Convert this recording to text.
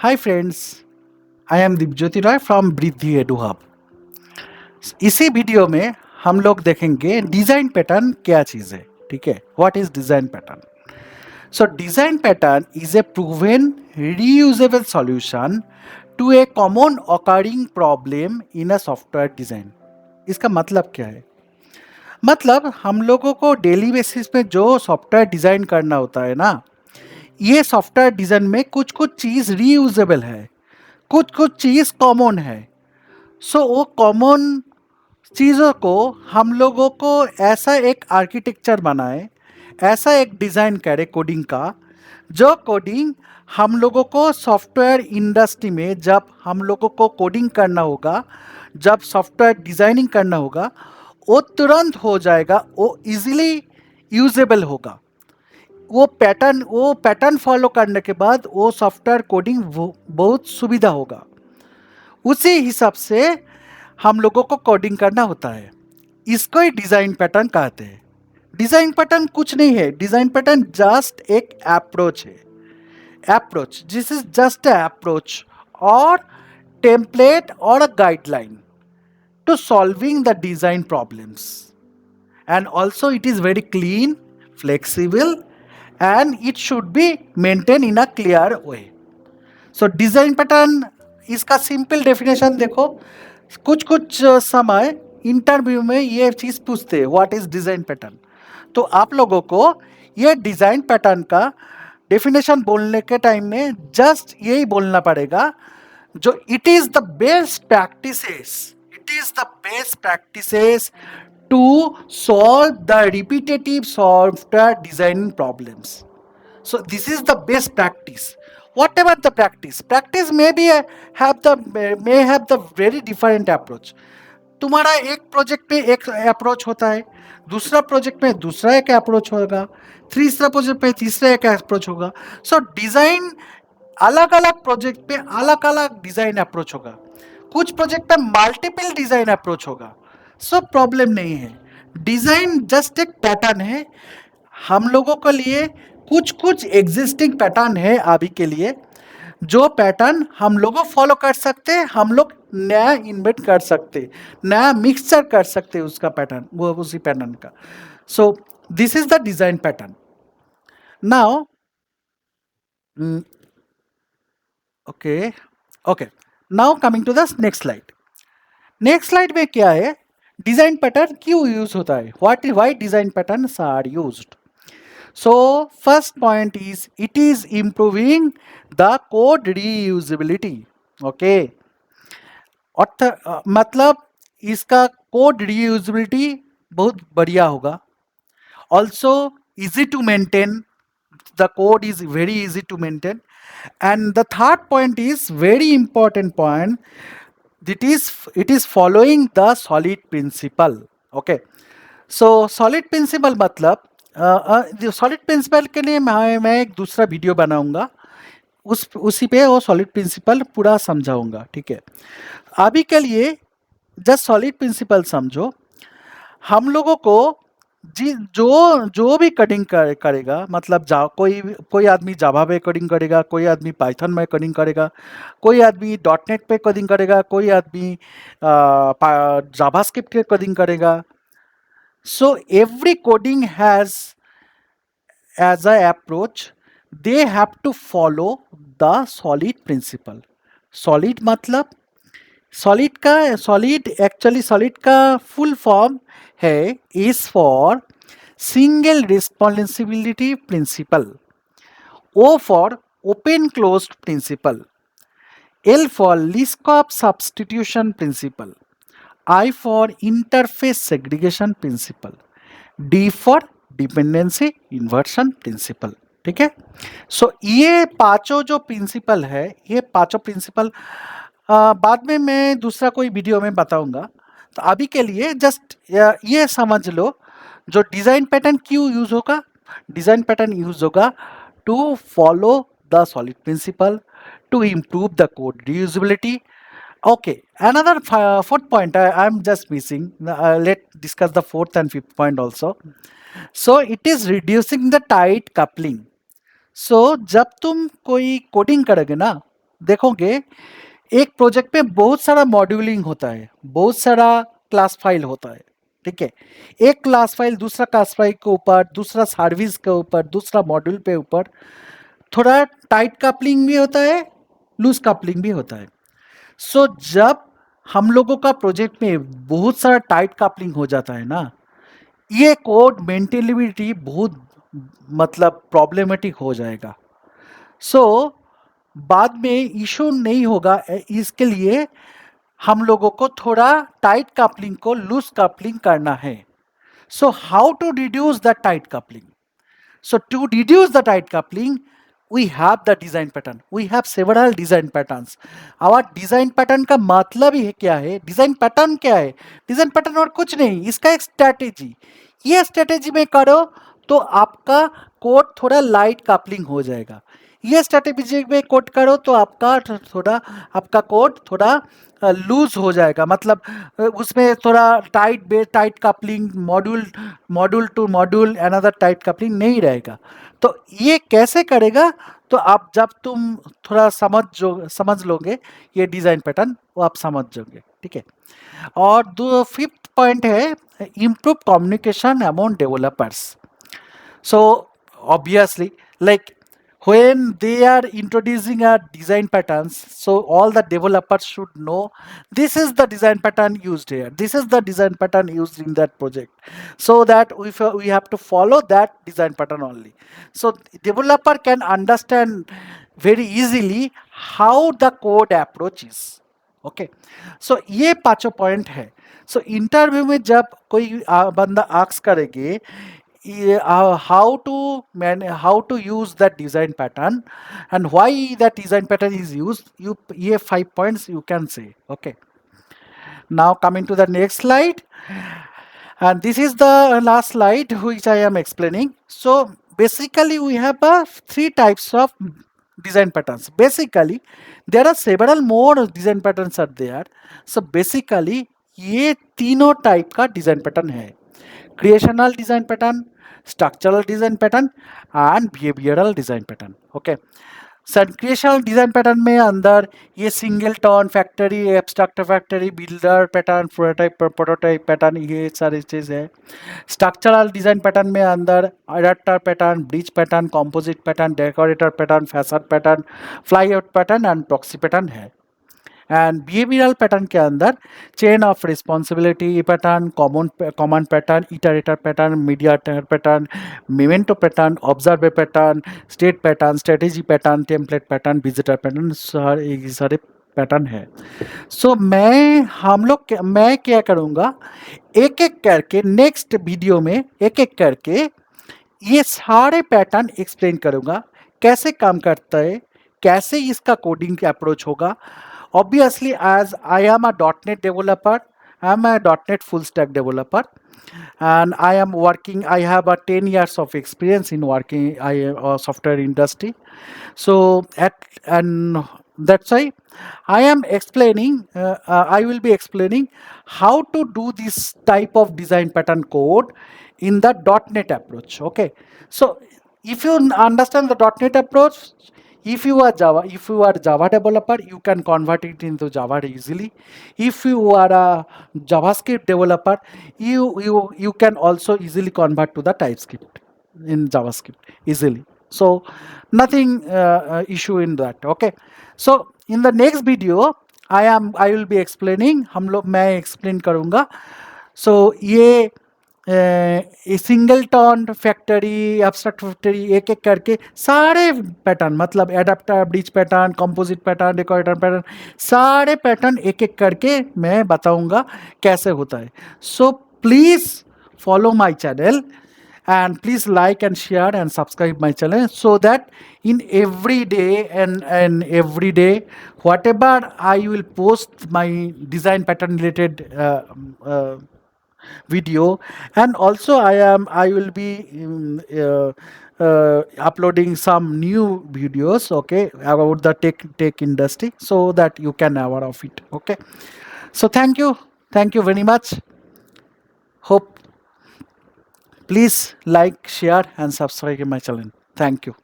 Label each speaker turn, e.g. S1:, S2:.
S1: Hi friends, I am Deepjyoti Roy from वृद्धि edu hub. इसी video में हम लोग देखेंगे डिज़ाइन पैटर्न क्या चीज़ है। ठीक है, what is design pattern? So design pattern is a proven reusable solution to a common occurring problem in a software design. इसका मतलब क्या है? मतलब हम लोगों को डेली बेसिस पे जो सॉफ्टवेयर डिज़ाइन करना होता है ना, ये सॉफ्टवेयर डिज़ाइन में कुछ कुछ चीज़ रीयूजेबल है, कुछ कुछ चीज़ कॉमन है। सो वो कॉमन चीज़ों को हम लोगों को ऐसा एक आर्किटेक्चर बनाए, ऐसा एक डिज़ाइन करे कोडिंग का, जो कोडिंग हम लोगों को सॉफ्टवेयर इंडस्ट्री में जब हम लोगों को कोडिंग करना होगा, जब सॉफ्टवेयर डिज़ाइनिंग करना होगा, वो तुरंत हो जाएगा, वो इजीली यूजेबल होगा। वो पैटर्न फॉलो करने के बाद वो सॉफ्टवेयर कोडिंग बहुत सुविधा होगा। उसी हिसाब से हम लोगों को कोडिंग करना होता है। इसको ही डिज़ाइन पैटर्न कहते हैं। डिज़ाइन पैटर्न कुछ नहीं है, डिज़ाइन पैटर्न जस्ट एक अप्रोच है। Approach, this is just a approach और टेम्पलेट और a guideline to solving the design problems, and also it is very clean, flexible, and it should be maintained in a clear way. So design pattern, इसका simple definition देखो। कुछ कुछ समय interview में ये चीज़ पूछते हैं, व्हाट इज डिज़ाइन पैटर्न। तो आप लोगों को ये डिज़ाइन पैटर्न का डेफिनेशन बोलने के टाइम में जस्ट यही बोलना पड़ेगा, जो it is the best practices, it is the best practices to solve the repetitive software design problems. So this is the best practice. Whatever the practice may be may have the very different approach. तुम्हारा एक project में एक approach होता है, दूसरा project में दूसरा एक अप्रोच होगा, तीसरा प्रोजेक्ट में तीसरा एक अप्रोच होगा। सो डिज़ाइन अलग अलग प्रोजेक्ट पे अलग अलग डिज़ाइन अप्रोच होगा, कुछ प्रोजेक्ट पे मल्टीपल डिज़ाइन अप्रोच होगा। सो प्रॉब्लम नहीं है, डिज़ाइन जस्ट एक पैटर्न है। हम लोगों के लिए कुछ कुछ एग्जिस्टिंग पैटर्न है अभी के लिए, जो पैटर्न हम लोग फॉलो कर सकते हैं, हम लोग नया इन्वेंट कर सकते, नया मिक्सचर कर सकते उसका पैटर्न, वो उसी पैटर्न का। So this is the design pattern. Now okay okay, now coming to the next slide. Next slide में क्या है, डिजाइन पैटर्न क्यों यूज होता है, why design patterns are used. So first point is it is improving the code reusability. Okay. मतलब इसका code reusability बहुत बढ़िया होगा। Also easy to maintain, the code is very easy to maintain. And the third point is very important point, it is following the solid principle. Okay. So solid principle मतलब solid principle के लिए मैं एक दूसरा video बनाऊंगा, उसी पे वो सॉलिड प्रिंसिपल पूरा समझाऊंगा। ठीक है, अभी के लिए जस्ट सॉलिड प्रिंसिपल समझो। हम लोगों को जो जो भी कटिंग करेगा, मतलब कोई आदमी जावा पे कोडिंग करेगा, कोई आदमी पाइथन में कोडिंग करेगा, कोई आदमी डॉटनेट पे कोडिंग करेगा, कोई आदमी जावास्क्रिप्ट पे कोडिंग करेगा। So every coding has as a approach, they have to follow the solid principle. Solid मतलब solid का full form है is for single responsibility principle, O for open closed principle, L for Liskov substitution principle, I for interface segregation principle, D for dependency inversion principle. ठीक है, सो ये पांचों जो principal है, ये पांचों प्रिंसिपल बाद में मैं दूसरा कोई वीडियो में बताऊंगा। तो अभी के लिए जस्ट ये समझ लो, जो डिजाइन पैटर्न क्यों यूज होगा। डिजाइन पैटर्न यूज होगा to follow the solid principle, to improve the code reusability. Okay, another fourth point I'm just missing. Let's discuss the fourth and fifth point also. So it is reducing the tight coupling. So जब तुम कोई coding करोगे ना, देखोगे एक project में बहुत सारा मॉड्यूलिंग होता है, बहुत सारा क्लास फाइल होता है, ठीक है। एक क्लास फाइल दूसरा क्लास फाइल के ऊपर, दूसरा सर्विस के ऊपर, दूसरा मॉड्यूल पे ऊपर थोड़ा टाइट कपलिंग भी होता है, लूज कपलिंग भी होता है। सो जब हम लोगों का प्रोजेक्ट में बहुत सारा टाइट कपलिंग हो जाता है ना, ये कोड मेंटेनेबिलिटी बहुत मतलब प्रॉब्लमेटिक हो जाएगा। सो बाद में इशू नहीं होगा, इसके लिए हम लोगों को थोड़ा टाइट कपलिंग को लूज कपलिंग करना है। So how to reduce the tight coupling? So to reduce the tight coupling, we have the design pattern. We have several design patterns. Our design pattern का मतलब ही क्या है? Design pattern क्या है? Design pattern और कुछ नहीं, इसका एक strategy. ये strategy में करो तो आपका कोड थोड़ा लाइट कपलिंग हो जाएगा। ये स्ट्रेटेजी में कोड करो तो आपका कोड थोड़ा लूज हो जाएगा, मतलब उसमें थोड़ा tight coupling, module to module another tight coupling नहीं रहेगा। तो ये कैसे करेगा? तो आप जब तुम थोड़ा समझ लोगे ये डिज़ाइन पैटर्न, वो आप समझ जाओगे, ठीक है। और दो फिफ्थ पॉइंट है improve communication among developers. So obviously, like when they are introducing a design patterns, so all the developers should know this is the design pattern used here, this is the design pattern used in that project, so that we have to follow that design pattern only. So developer can understand very easily how the code approach is. Okay, so ये पांचों point है। So interview में जब कोई बंदा आक्स करेंगे how to use that design pattern and why that design pattern is used, ये 5 points you can say. Okay, now coming to the next slide, and this is the last slide which I am explaining. So basically we have three types of design patterns. Basically there are several more design patterns are there. So basically ये तीनों type का design pattern है, creational design pattern, structural design pattern and behavioural design pattern. Okay, sir creational design pattern में अंदर ये singleton, factory, abstract factory, builder pattern, prototype pattern, ये सारी चीज़ है। स्ट्रक्चरल डिजाइन पैटर्न में अंदर adapter pattern, bridge pattern, composite pattern, decorator pattern, facade pattern, flyweight pattern and proxy pattern है। एंड बिहेवियरल पैटर्न के अंदर chain of responsibility pattern, command pattern, iterator pattern, mediator pattern, memento pattern, observer pattern, state pattern, strategy pattern, template pattern, visitor pattern, सारे pattern है। सो मैं क्या करूँगा, एक एक करके नेक्स्ट वीडियो में एक एक करके ये सारे पैटर्न एक्सप्लेन करूँगा, कैसे काम करता है, कैसे इसका कोडिंग अप्रोच होगा। Obviously, as I am a .NET developer, I am a .NET full stack developer, and I have a 10 years of experience in working software industry. So and that's why I am explaining, I will be explaining how to do this type of design pattern code in the .NET approach. Okay, so if you understand the .NET approach, if you are Java developer, you can convert it into Java easily. If you are a JavaScript developer, you can also easily convert to the TypeScript in JavaScript easily. So nothing issue in that. Okay, so in the next video I will be explaining, मैं explain करूँगा। So ये singleton, factory, abstract factory, एक एक करके सारे pattern, मतलब adapter, bridge pattern, composite pattern, decorator pattern, सारे pattern एक एक करके मैं बताऊंगा कैसे होता है। So please follow my channel and please like and share and subscribe my channel, so that in every day and every day whatever I will post my design pattern related video, and also I will be uploading some new videos, okay, about the tech industry, so that you can aware of it. Okay, so thank you very much. Hope please like, share and subscribe my channel. Thank you.